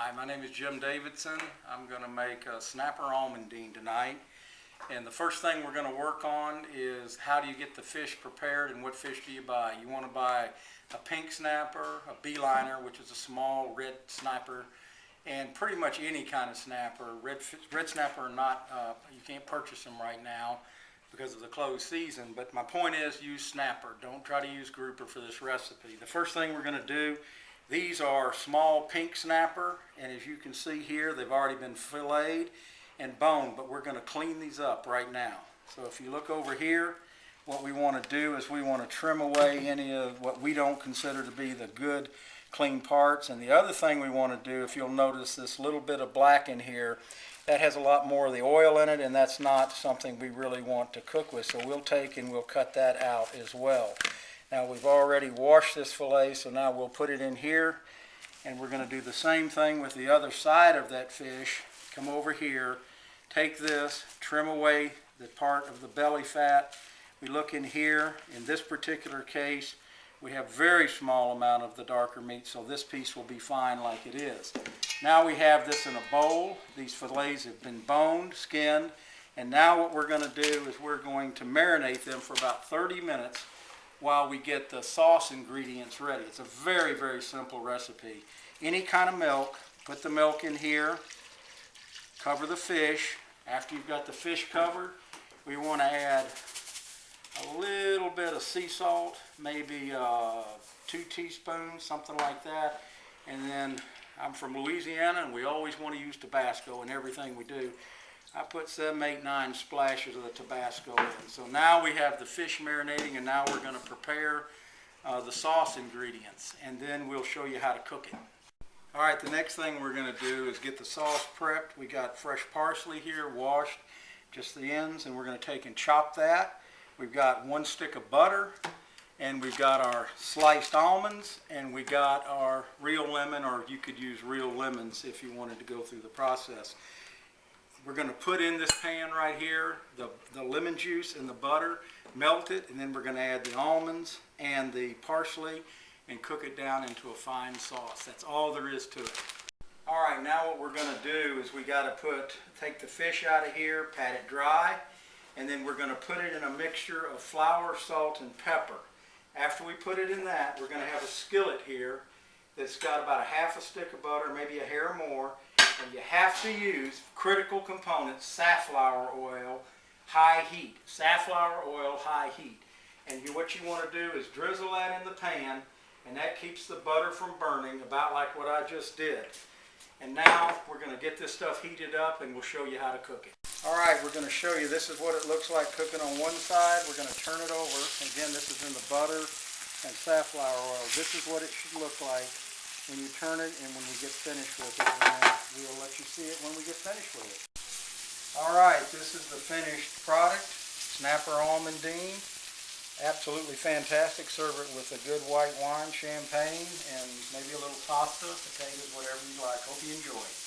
Hi, my name is Jim Davidson. I'm going to make a Snapper Almondine tonight. And the first thing we're going to work on is how do you get the fish prepared and what fish do you buy. You want to buy a pink snapper, a beeliner, which is a small red snapper, and pretty much any kind of snapper. Red snapper or not, you can't purchase them right now because of the closed season. But my point is use snapper. Don't try to use grouper for this recipe. The first thing we're going to do, these are small pink snapper, and as you can see here, they've already been filleted and boned, but we're going to clean these up right now. So if you look over here, what we want to do is we want to trim away any of what we don't consider to be the good clean parts. And the other thing we want to do, if you'll notice this little bit of black in here, that has a lot more of the oil in it, and that's not something we really want to cook with. So we'll take and we'll cut that out as well. Now we've already washed this fillet, so now we'll put it in here, and we're going to do the same thing with the other side of that fish. Come over here, take this, trim away the part of the belly fat. We look in here. In this particular case, we have very small amount of the darker meat, so this piece will be fine like it is. Now we have this in a bowl. These fillets have been boned, skinned, and now what we're going to do is we're going to marinate them for about 30 minutes while we get the sauce ingredients ready. It's a very, very simple recipe. Any kind of milk, put the milk in here, cover the fish. After you've got the fish covered, we want to add a little bit of sea salt, maybe 2 teaspoons, something like that. And then I'm from Louisiana, and we always want to use Tabasco in everything we do. I put 7, 8, 9 splashes of the Tabasco in. So now we have the fish marinating, and now we're going to prepare the sauce ingredients, and then we'll show you how to cook it. All right, the next thing we're going to do is get the sauce prepped. We got fresh parsley here, washed, just the ends, and we're going to take and chop that. We've got 1 stick of butter, and we've got our sliced almonds, and we got our real lemon, or you could use real lemons if you wanted to go through the process. We're going to put in this pan right here the lemon juice and the butter, melt it, and then we're going to add the almonds and the parsley and cook it down into a fine sauce. That's all there is to it. All right, now what we're going to do is we got to take the fish out of here, pat it dry, and then we're going to put it in a mixture of flour, salt, and pepper. After we put it in that, we're going to have a skillet here that's got about 1/2 stick of butter, maybe a hair more. And you have to use critical components, safflower oil, high heat. Safflower oil, high heat. And what you want to do is drizzle that in the pan, and that keeps the butter from burning, about like what I just did. And now we're going to get this stuff heated up, and we'll show you how to cook it. All right, we're going to show you, this is what it looks like cooking on one side. We're going to turn it over. Again, this is in the butter and safflower oil. This is what it should look like when you turn it and when we get finished with it, and we'll let you see it when we get finished with it. Alright, this is the finished product, Snapper Almondine. Absolutely fantastic. Serve it with a good white wine, champagne, and maybe a little pasta, potatoes, whatever you like. Hope you enjoy it.